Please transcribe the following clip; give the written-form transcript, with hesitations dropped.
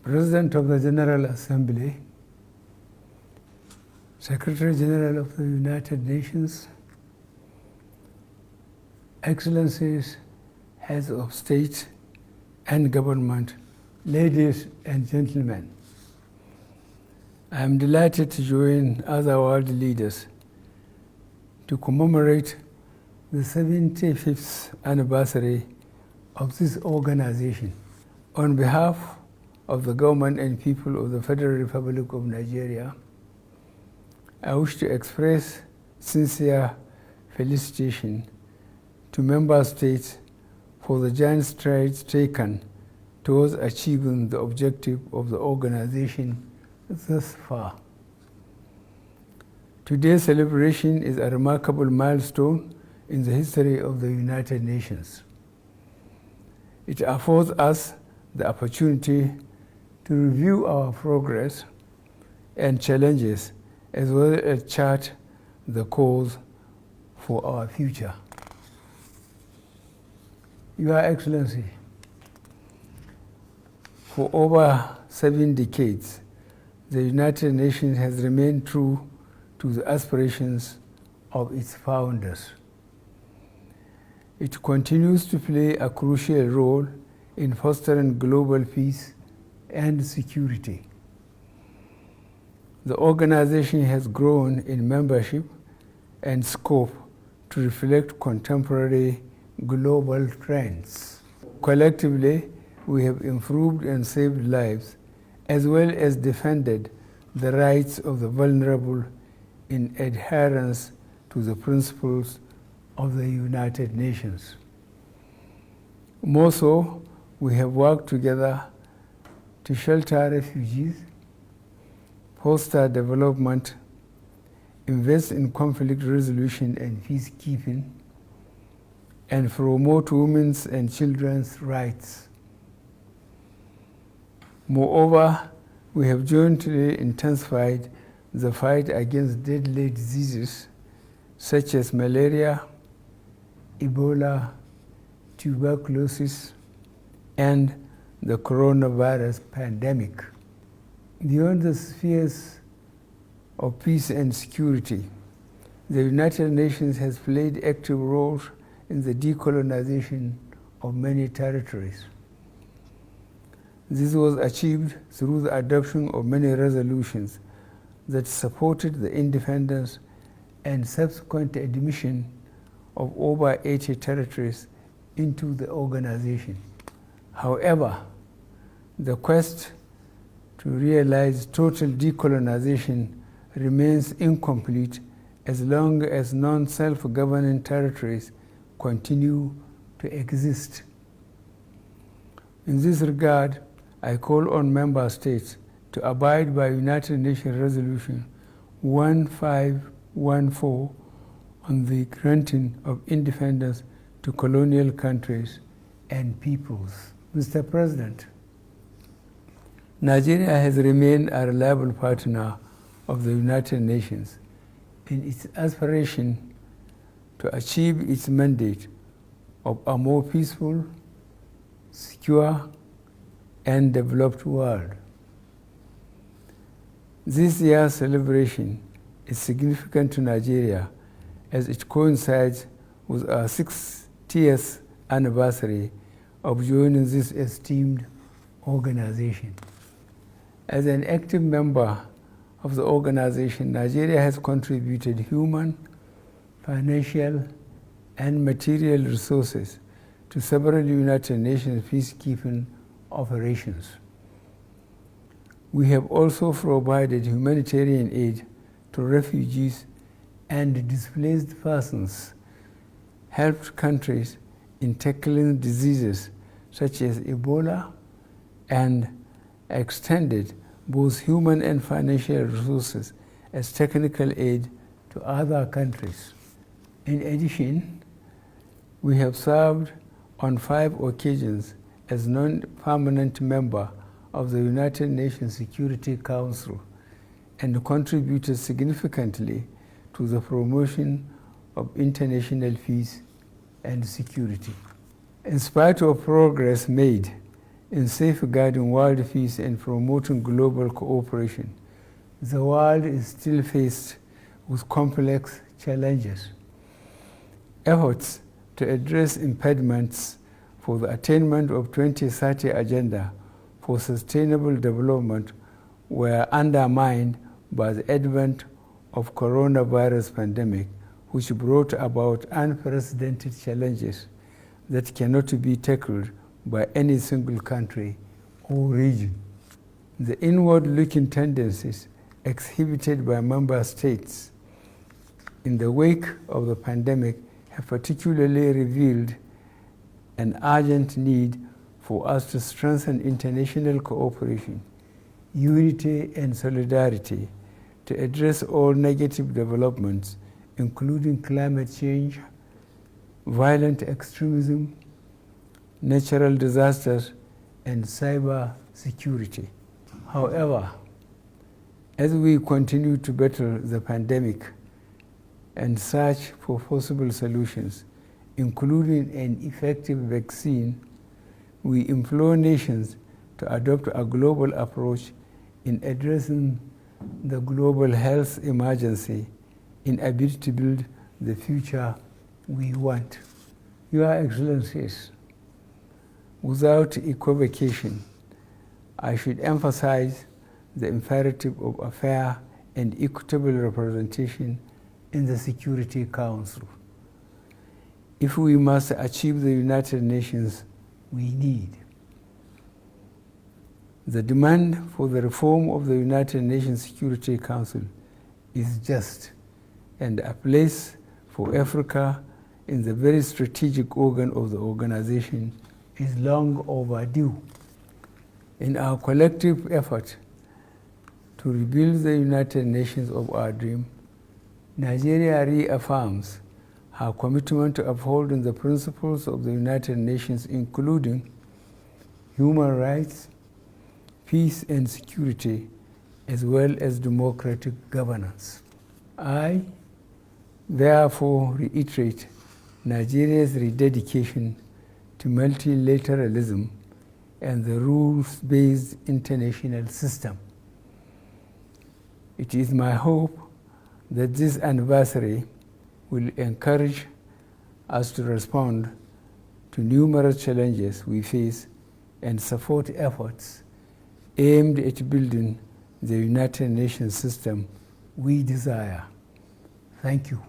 President of the General Assembly, Secretary General of the United Nations, Excellencies, Heads of State and Government, ladies and gentlemen, I am delighted to join other world leaders to commemorate the 75th anniversary of this organization. On behalf of the government and people of the Federal Republic of Nigeria, I wish to express sincere felicitation to member states for the giant strides taken towards achieving the objective of the organization thus far. Today's celebration is a remarkable milestone in the history of the United Nations. It affords us the opportunity to review our progress and challenges, as well as chart the course for our future. Your Excellency, for over 7 decades, the United Nations has remained true to the aspirations of its founders. It continues to play a crucial role in fostering global peace and security. The organization has grown in membership and scope to reflect contemporary global trends. Collectively, we have improved and saved lives, as well as defended the rights of the vulnerable in adherence to the principles of the United Nations. More so, we have worked together to shelter refugees, foster development, invest in conflict resolution and peacekeeping, and promote women's and children's rights. Moreover, we have jointly intensified the fight against deadly diseases such as malaria, Ebola, tuberculosis, and the coronavirus pandemic. Beyond the spheres of peace and security, the United Nations has played active roles in the decolonization of many territories. This was achieved through the adoption of many resolutions that supported the independence and subsequent admission of over 80 territories into the organization. However, the quest to realize total decolonization remains incomplete as long as non-self-governing territories continue to exist. In this regard, I call on member states to abide by United Nations Resolution 1514 on the granting of independence to colonial countries and peoples. Mr. President, Nigeria has remained a reliable partner of the United Nations in its aspiration to achieve its mandate of a more peaceful, secure, and developed world. This year's celebration is significant to Nigeria as it coincides with our 60th anniversary of joining this esteemed organization. As an active member of the organization, Nigeria has contributed human, financial, and material resources to several United Nations peacekeeping operations. We have also provided humanitarian aid to refugees and displaced persons, helped countries in tackling diseases such as Ebola, and extended both human and financial resources as technical aid to other countries. In addition, we have served on 5 occasions as non-permanent member of the United Nations Security Council and contributed significantly to the promotion of international peace and security. In spite of progress made in safeguarding world peace and promoting global cooperation, the world is still faced with complex challenges. Efforts to address impediments for the attainment of 2030 Agenda for Sustainable Development were undermined by the advent of coronavirus pandemic, which brought about unprecedented challenges that cannot be tackled by any single country or region. The inward-looking tendencies exhibited by member states in the wake of the pandemic have particularly revealed an urgent need for us to strengthen international cooperation, unity, and solidarity to address all negative developments, including climate change, violent extremism, natural disasters, and cyber security. However, as we continue to battle the pandemic and search for possible solutions, including an effective vaccine, we implore nations to adopt a global approach in addressing the global health emergency in a bid to build the future we want. Your Excellencies, without equivocation, I should emphasize the imperative of a fair and equitable representation in the Security Council. If we must achieve the United Nations we need, the demand for the reform of the United Nations Security Council is just, and a place for Africa in the very strategic organ of the organization is long overdue. In our collective effort to rebuild the United Nations of our dream, Nigeria reaffirms her commitment to upholding the principles of the United Nations, including human rights, peace and security, as well as democratic governance. I therefore reiterate Nigeria's rededication to multilateralism and the rules-based international system. It is my hope that this anniversary will encourage us to respond to numerous challenges we face and support efforts aimed at building the United Nations system we desire. Thank you.